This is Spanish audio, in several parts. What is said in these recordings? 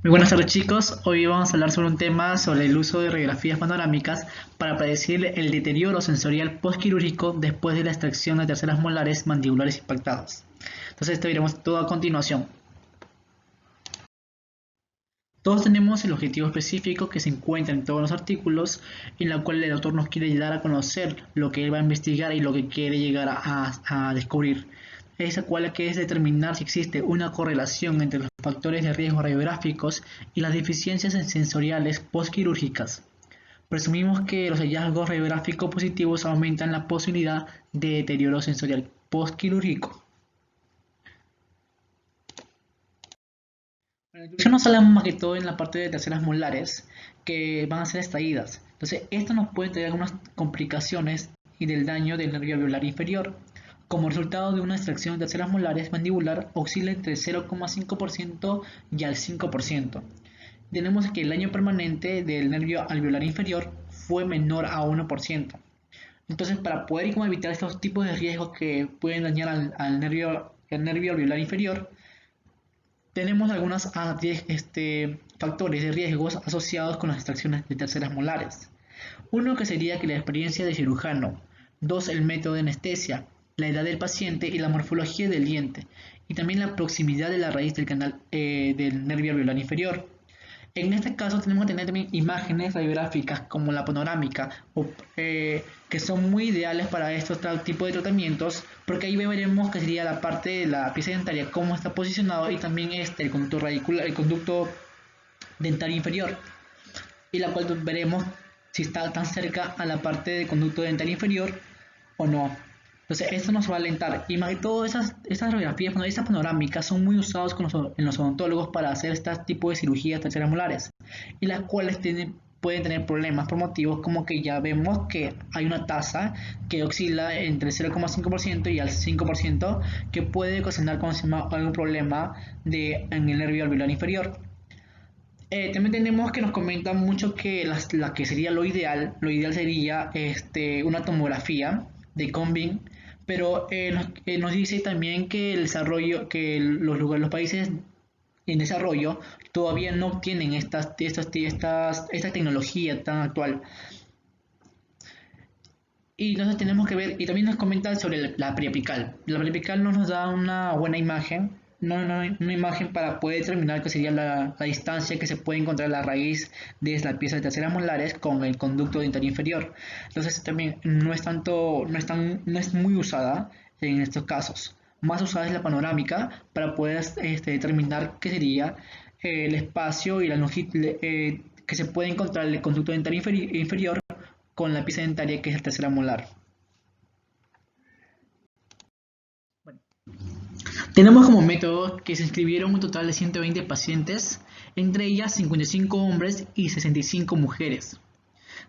Muy buenas tardes chicos, hoy vamos a hablar sobre un tema sobre el uso de radiografías panorámicas para predecir el deterioro sensorial postquirúrgico después de la extracción de terceras molares mandibulares impactados. Entonces esto veremos todo a continuación. Todos tenemos el objetivo específico que se encuentra en todos los artículos, en la cual el autor nos quiere dar a conocer lo que él va a investigar y lo que quiere llegar a descubrir. Esa cual que es determinar si existe una correlación entre los factores de riesgo radiográficos y las deficiencias sensoriales postquirúrgicas. Presumimos que los hallazgos radiográficos positivos aumentan la posibilidad de deterioro sensorial postquirúrgico. Bueno, ya nos hablamos más que todo en la parte de terceras molares que van a ser extraídas. Entonces, esto nos puede traer algunas complicaciones y del daño del nervio alveolar inferior. Como resultado de una extracción de terceras molares mandibular oscila entre 0,5% y al 5%. Tenemos que el daño permanente del nervio alveolar inferior fue menor a 1%. Entonces, para poder evitar estos tipos de riesgos que pueden dañar al nervio alveolar inferior, tenemos algunos factores de riesgos asociados con las extracciones de terceras molares. Uno que sería que la experiencia de cirujano. Dos, el método de anestesia, la edad del paciente y la morfología del diente. Y también la proximidad de la raíz del canal del nervio alveolar inferior. En este caso tenemos que tener también imágenes radiográficas como la panorámica, que son muy ideales para estos tipos de tratamientos, porque ahí veremos que sería la parte de la pieza dentaria, cómo está posicionado, y también el conducto radicular, el conducto dentario inferior, y la cual veremos si está tan cerca a la parte del conducto dentario inferior o no. Entonces esto nos va a alentar, y más que todo esas radiografías, esas panorámicas son muy usadas en los odontólogos para hacer este tipo de cirugías terceras molares, y las cuales pueden tener problemas por motivos como que ya vemos que hay una tasa que oscila entre el 0,5% y al 5%, que puede ocasionar algún problema en el nervio alveolar inferior. También tenemos que nos comentan mucho que la que sería lo ideal sería una tomografía de Combin, pero nos dice también que el desarrollo, que los países en desarrollo todavía no tienen esta tecnología tan actual. Y entonces tenemos que ver, y también nos comentan sobre la periapical. La periapical no nos da una buena imagen, una imagen para poder determinar qué sería la distancia que se puede encontrar la raíz de la pieza de terceras molares con el conducto dentario inferior. Entonces también no es muy usada en estos casos. Más usada es la panorámica para poder determinar qué sería el espacio y la longitud que se puede encontrar el conducto dentario inferior con la pieza dentaria que es la tercera molar. Bueno, tenemos como método que se inscribieron un total de 120 pacientes, entre ellas 55 hombres y 65 mujeres,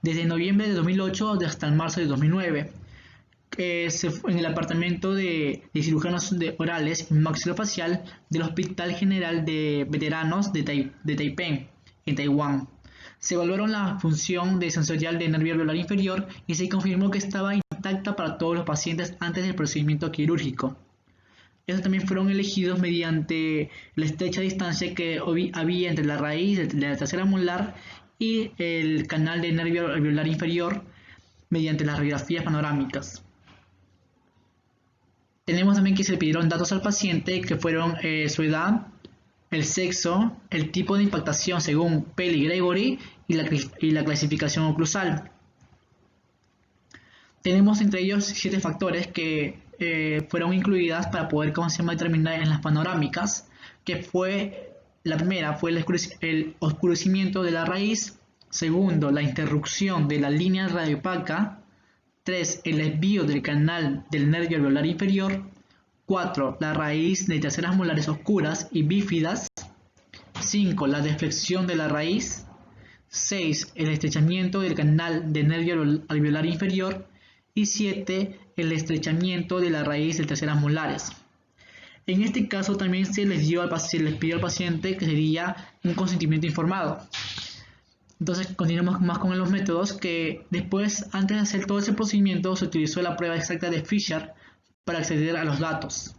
desde noviembre de 2008 hasta el marzo de 2009, en el apartamento de cirujanos orales y maxilofacial del Hospital General de Veteranos de Taipei, en Taiwán. Se evaluaron la función sensorial del nervio alveolar inferior y se confirmó que estaba intacta para todos los pacientes antes del procedimiento quirúrgico. Estos también fueron elegidos mediante la estrecha distancia que había entre la raíz de la tercera molar y el canal del nervio alveolar inferior mediante las radiografías panorámicas. Tenemos también que se pidieron datos al paciente que fueron su edad, el sexo, el tipo de impactación según Pelley-Gregory y la clasificación oclusal. Tenemos entre ellos 7 factores que fueron incluidas para poder determinar en las panorámicas, que la primera fue el oscurecimiento de la raíz, segundo, la interrupción de la línea radiopaca, 3, el desvío del canal del nervio alveolar inferior, 4, la raíz de terceras molares oscuras y bífidas, 5, la deflexión de la raíz, 6, el estrechamiento del canal del nervio alveolar inferior y 7, el estrechamiento de la raíz de terceras molares. En este caso también se les pidió al paciente que sería un consentimiento informado. Entonces continuamos más con los métodos que después, antes de hacer todo ese procedimiento, se utilizó la prueba exacta de Fisher para acceder a los datos.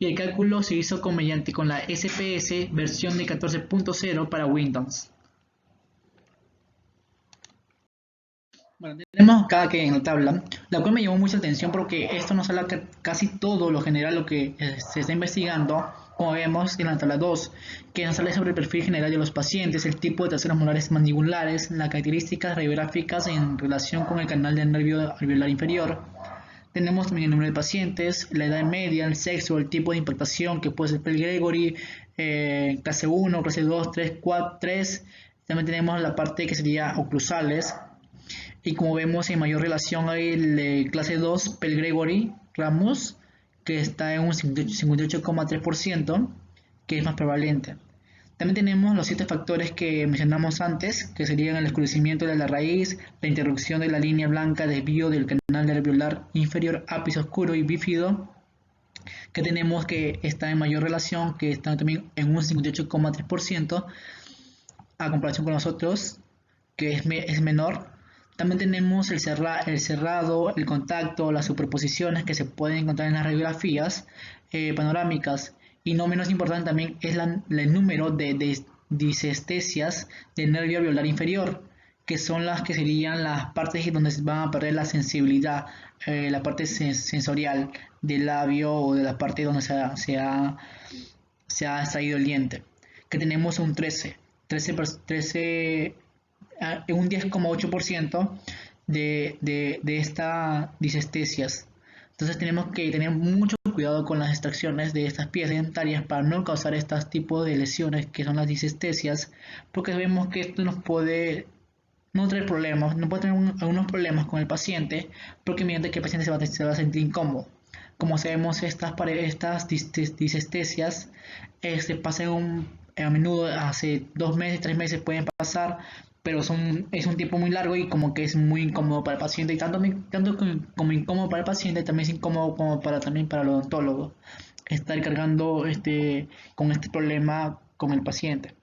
y el cálculo se hizo mediante con la SPS versión de 14.0 para Windows. Bueno, tenemos acá que en la tabla, la cual me llamó mucha atención porque esto nos habla casi todo lo general, lo que se está investigando, como vemos en la tabla 2, que nos habla sobre el perfil general de los pacientes, el tipo de terceras molares mandibulares, las características radiográficas en relación con el canal del nervio alveolar inferior. Tenemos también el número de pacientes, la edad media, el sexo, el tipo de impactación, que puede ser Pell Gregory, clase 1, clase 2, 3, 4, 3. También tenemos la parte que sería oclusales. Y como vemos en mayor relación hay el de clase 2, Pell Gregory Ramos, que está en un 58,3%, que es más prevalente. También tenemos los 7 factores que mencionamos antes, que serían el oscurecimiento de la raíz, la interrupción de la línea blanca, desvío del canal nerviolar inferior, ápice oscuro y bífido, que tenemos que está en mayor relación, que está también en un 58,3%, a comparación con los otros, que es menor. También tenemos el cerrado, el contacto, las superposiciones que se pueden encontrar en las radiografías panorámicas. Y no menos importante también es el número de disestesias del nervio alveolar inferior, que son las que serían las partes donde se van a perder la sensibilidad, la parte sensorial del labio o de la parte donde se ha extraído el diente. Que tenemos un 13 un 10,8% de estas disestesias. Entonces tenemos que tener mucho cuidado con las extracciones de estas piezas dentarias para no causar estos tipos de lesiones que son las disestesias, porque vemos que esto nos puede no traer problemas, no puede tener algunos problemas con el paciente, porque mediante que el paciente se va a sentir incómodo. Como sabemos, estas disestesias pasan a menudo, hace 2 meses, 3 meses pueden pasar, pero es un tiempo muy largo y como que es muy incómodo para el paciente, y tanto como incómodo para el paciente, también es incómodo como también para el odontólogo estar cargando con este problema con el paciente.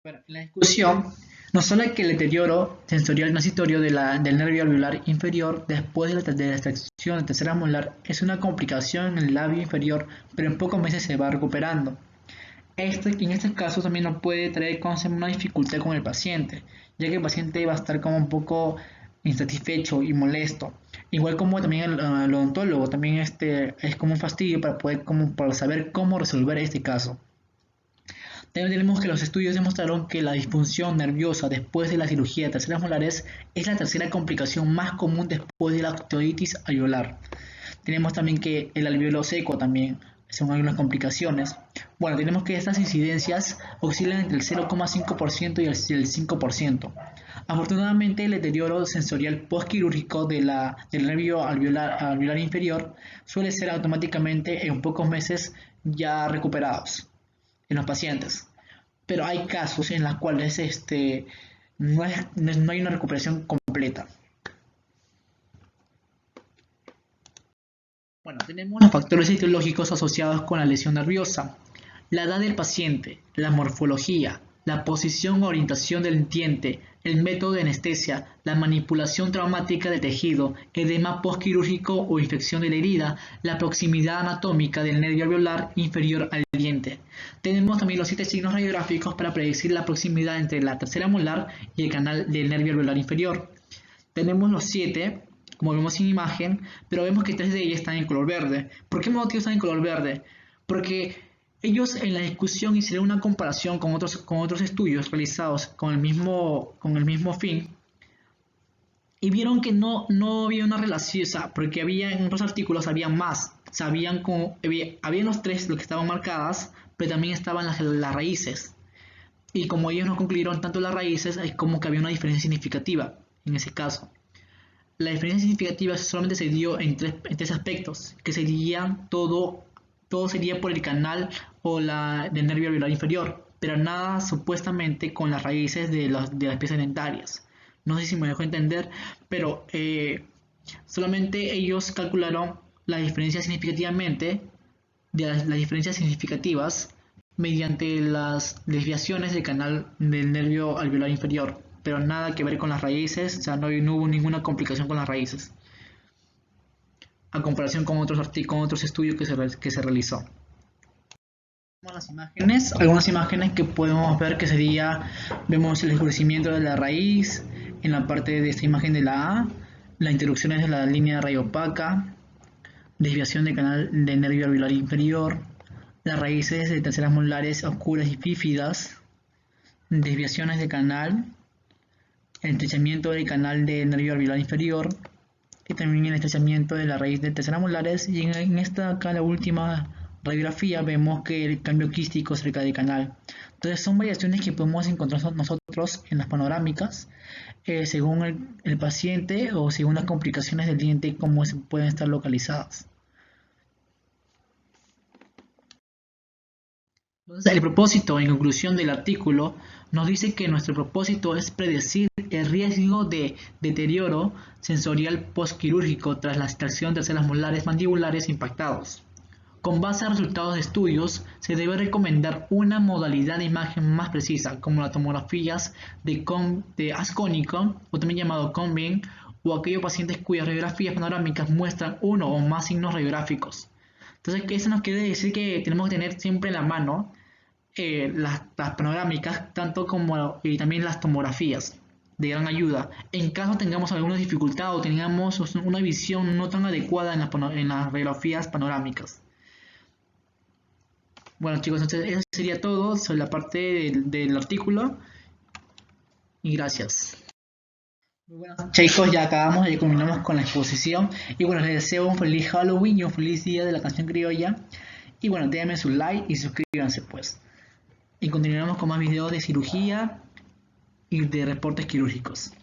Bueno, en la discusión nos habla que el deterioro sensorial transitorio del nervio alveolar inferior después de la extracción de tercera molar es una complicación en el labio inferior, pero en pocos meses se va recuperando. En este caso también nos puede traer una dificultad con el paciente, ya que el paciente va a estar como un poco insatisfecho y molesto. Igual como también el odontólogo, también es como un fastidio para saber cómo resolver este caso. También tenemos que los estudios demostraron que la disfunción nerviosa después de la cirugía de terceras molares es la tercera complicación más común después de la osteoides alveolar. Tenemos también que el alveolo seco también son algunas complicaciones. Bueno, tenemos que estas incidencias oscilan entre el 0,5% y el 5%. Afortunadamente, el deterioro sensorial postquirúrgico del nervio alveolar inferior suele ser automáticamente en pocos meses ya recuperados en los pacientes. Pero hay casos en los cuales no hay una recuperación completa. Bueno, tenemos los factores etiológicos asociados con la lesión nerviosa, la edad del paciente, la morfología, la posición o orientación del diente, el método de anestesia, la manipulación traumática del tejido, edema postquirúrgico o infección de la herida, la proximidad anatómica del nervio alveolar inferior al diente. Tenemos también los 7 signos radiográficos para predecir la proximidad entre la tercera molar y el canal del nervio alveolar inferior. Tenemos los 7, como vemos en imagen, pero vemos que 3 de ellas están en color verde. ¿Por qué motivo están en color verde? Porque ellos en la discusión hicieron una comparación con otros estudios realizados con el mismo fin y vieron que no había una relación, porque en otros artículos había más, habían los 3 los que estaban marcadas, pero también estaban las raíces. Y como ellos no concluyeron tanto las raíces, es como que había una diferencia significativa en ese caso. La diferencia significativa solamente se dio en tres aspectos, que serían todo sería por el canal o del nervio alveolar inferior, pero nada supuestamente con las raíces de las piezas dentarias. No sé si me dejo entender, pero solamente ellos calcularon la diferencia significativamente, las diferencias significativas, mediante las desviaciones del canal del nervio alveolar inferior, pero nada que ver con las raíces, o sea, no hubo ninguna complicación con las raíces. a comparación con otros estudios que se realizó. Las imágenes, algunas imágenes que podemos ver que sería, vemos el escurecimiento de la raíz, en la parte de esta imagen de la A, las interrupciones de la línea de rayo opaca, desviación del canal del nervio alveolar inferior, las raíces de terceras molares oscuras y bífidas, desviaciones de canal, el estrechamiento del canal del nervio alveolar inferior y también el estrechamiento de la raíz de terceras molares. Y en esta acá, la última radiografía, vemos que el cambio quístico cerca del canal. Entonces son variaciones que podemos encontrar nosotros en las panorámicas según el paciente o según las complicaciones del diente, cómo pueden estar localizadas. Entonces, el propósito, en conclusión del artículo, nos dice que nuestro propósito es predecir el riesgo de deterioro sensorial postquirúrgico tras la extracción de terceras molares mandibulares impactados. Con base a resultados de estudios, se debe recomendar una modalidad de imagen más precisa, como las tomografías de haz cónico, o también llamado Combing, o aquellos pacientes cuyas radiografías panorámicas muestran uno o más signos radiográficos. Entonces, eso nos quiere decir que tenemos que tener siempre en la mano las panorámicas, tanto como y también las tomografías, de gran ayuda. En caso tengamos alguna dificultad o tengamos una visión no tan adecuada en las radiografías panorámicas. Bueno, chicos, entonces eso sería todo sobre la parte del artículo. Y gracias. Muy buenos chicos, ya acabamos, ya culminamos con la exposición. Y bueno, les deseo un feliz Halloween y un feliz día de la canción criolla. Y bueno, déjenme su like y suscríbanse pues. Y continuaremos con más videos de cirugía y de reportes quirúrgicos.